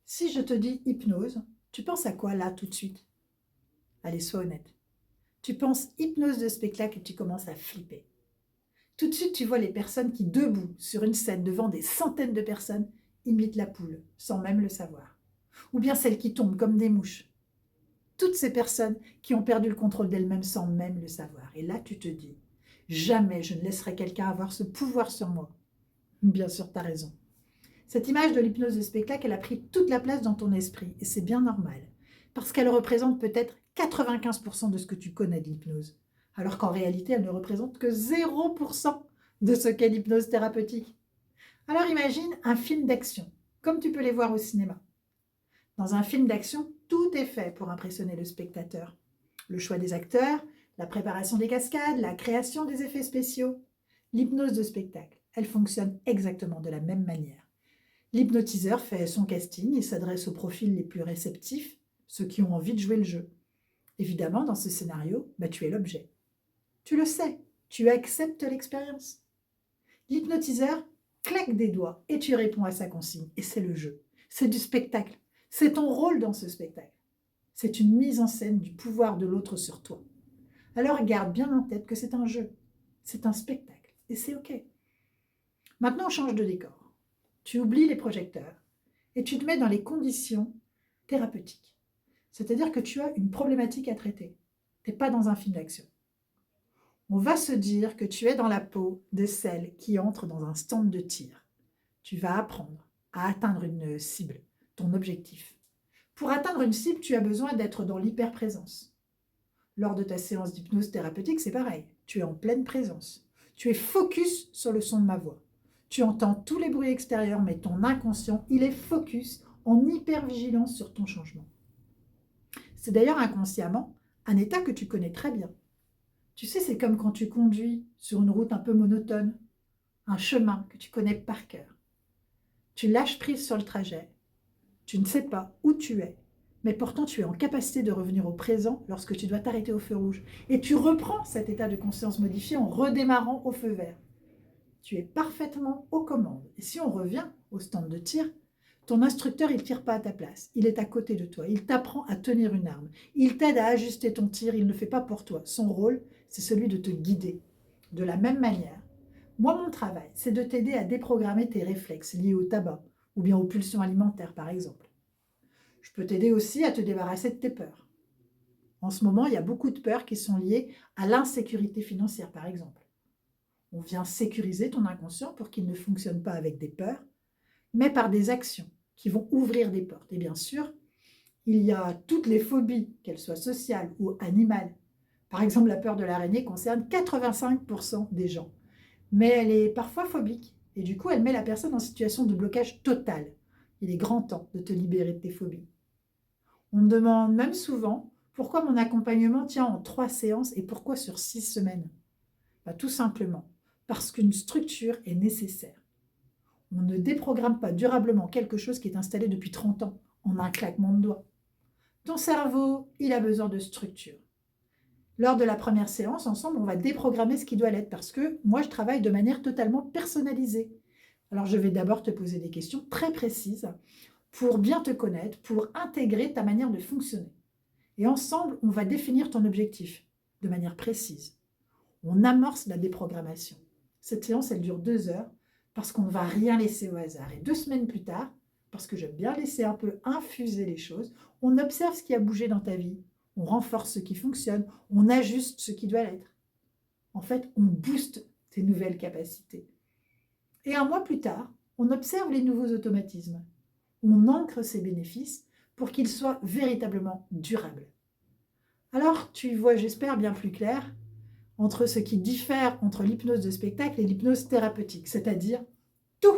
Si je te dis hypnose, tu penses à quoi là tout de suite? Allez, sois honnête. Tu penses hypnose de spectacle et tu commences à flipper. Tout de suite, tu vois les personnes qui, debout sur une scène devant des centaines de personnes, imitent la poule, sans même le savoir. Ou bien celles qui tombent comme des mouches. Toutes ces personnes qui ont perdu le contrôle d'elles-mêmes sans même le savoir. Et là, tu te dis, jamais je ne laisserai quelqu'un avoir ce pouvoir sur moi. Bien sûr, tu as raison. Cette image de l'hypnose de spectacle, elle a pris toute la place dans ton esprit, et c'est bien normal, parce qu'elle représente peut-être 95% de ce que tu connais de l'hypnose, alors qu'en réalité, elle ne représente que 0% de ce qu'est l'hypnose thérapeutique. Alors imagine un film d'action, comme tu peux les voir au cinéma. Dans un film d'action, tout est fait pour impressionner le spectateur. Le choix des acteurs, la préparation des cascades, la création des effets spéciaux. L'hypnose de spectacle, elle fonctionne exactement de la même manière. L'hypnotiseur fait son casting et s'adresse aux profils les plus réceptifs, ceux qui ont envie de jouer le jeu. Évidemment, dans ce scénario, tu es l'objet. Tu le sais, tu acceptes l'expérience. L'hypnotiseur claque des doigts et tu réponds à sa consigne. Et c'est le jeu. C'est du spectacle. C'est ton rôle dans ce spectacle. C'est une mise en scène du pouvoir de l'autre sur toi. Alors garde bien en tête que c'est un jeu. C'est un spectacle. Et c'est OK. Maintenant, on change de décor. Tu oublies les projecteurs et tu te mets dans les conditions thérapeutiques. C'est-à-dire que tu as une problématique à traiter. Tu n'es pas dans un film d'action. On va se dire que tu es dans la peau de celle qui entre dans un stand de tir. Tu vas apprendre à atteindre une cible, ton objectif. Pour atteindre une cible, tu as besoin d'être dans l'hyperprésence. Lors de ta séance d'hypnose thérapeutique, c'est pareil. Tu es en pleine présence. Tu es focus sur le son de ma voix. Tu entends tous les bruits extérieurs, mais ton inconscient, il est focus en hypervigilance sur ton changement. C'est d'ailleurs inconsciemment un état que tu connais très bien. Tu sais, c'est comme quand tu conduis sur une route un peu monotone, un chemin que tu connais par cœur. Tu lâches prise sur le trajet. Tu ne sais pas où tu es, mais pourtant tu es en capacité de revenir au présent lorsque tu dois t'arrêter au feu rouge. Et tu reprends cet état de conscience modifié en redémarrant au feu vert. Tu es parfaitement aux commandes. Et si on revient au stand de tir, ton instructeur, il ne tire pas à ta place. Il est à côté de toi. Il t'apprend à tenir une arme. Il t'aide à ajuster ton tir. Il ne le fait pas pour toi. Son rôle, c'est celui de te guider. De la même manière, moi, mon travail, c'est de t'aider à déprogrammer tes réflexes liés au tabac ou bien aux pulsions alimentaires, par exemple. Je peux t'aider aussi à te débarrasser de tes peurs. En ce moment, il y a beaucoup de peurs qui sont liées à l'insécurité financière, par exemple. On vient sécuriser ton inconscient pour qu'il ne fonctionne pas avec des peurs, mais par des actions qui vont ouvrir des portes. Et bien sûr, il y a toutes les phobies, qu'elles soient sociales ou animales. Par exemple, la peur de l'araignée concerne 85% des gens, mais elle est parfois phobique, et du coup, elle met la personne en situation de blocage total. Il est grand temps de te libérer de tes phobies. On me demande même souvent pourquoi mon accompagnement tient en 3 séances et pourquoi sur 6 semaines. Tout simplement parce qu'une structure est nécessaire. On ne déprogramme pas durablement quelque chose qui est installé depuis 30 ans en un claquement de doigts. Ton cerveau, il a besoin de structure. Lors de la première séance, ensemble, on va déprogrammer ce qui doit l'être parce que moi, je travaille de manière totalement personnalisée. Alors, je vais d'abord te poser des questions très précises pour bien te connaître, pour intégrer ta manière de fonctionner. Et ensemble, on va définir ton objectif de manière précise. On amorce la déprogrammation. Cette séance, elle dure 2 heures parce qu'on ne va rien laisser au hasard. Et 2 semaines plus tard, parce que j'aime bien laisser un peu infuser les choses, on observe ce qui a bougé dans ta vie, on renforce ce qui fonctionne, on ajuste ce qui doit l'être. En fait, on booste tes nouvelles capacités. Et 1 mois plus tard, on observe les nouveaux automatismes. On ancre ces bénéfices pour qu'ils soient véritablement durables. Alors, tu vois, j'espère, bien plus clair entre ce qui diffère entre l'hypnose de spectacle et l'hypnose thérapeutique, c'est-à-dire tout.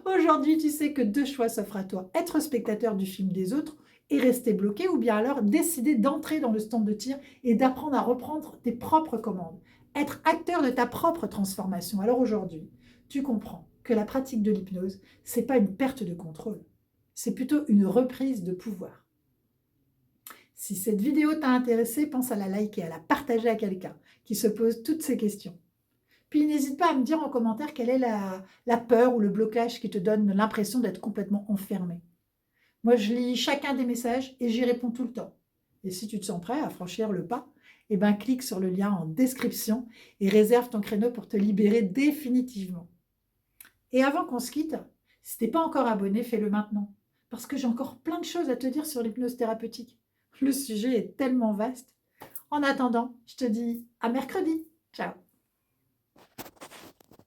Aujourd'hui, tu sais que 2 choix s'offrent à toi. Être spectateur du film des autres et rester bloqué, ou bien alors décider d'entrer dans le stand de tir et d'apprendre à reprendre tes propres commandes. Être acteur de ta propre transformation. Alors aujourd'hui, tu comprends que la pratique de l'hypnose, ce n'est pas une perte de contrôle, c'est plutôt une reprise de pouvoir. Si cette vidéo t'a intéressé, pense à la liker, à la partager à quelqu'un qui se pose toutes ces questions. Puis n'hésite pas à me dire en commentaire quelle est la peur ou le blocage qui te donne l'impression d'être complètement enfermé. Moi, je lis chacun des messages et j'y réponds tout le temps. Et si tu te sens prêt à franchir le pas, eh ben, clique sur le lien en description et réserve ton créneau pour te libérer définitivement. Et avant qu'on se quitte, si t'es pas encore abonné, fais-le maintenant. Parce que j'ai encore plein de choses à te dire sur l'hypnose thérapeutique. Le sujet est tellement vaste. En attendant, je te dis à mercredi. Ciao.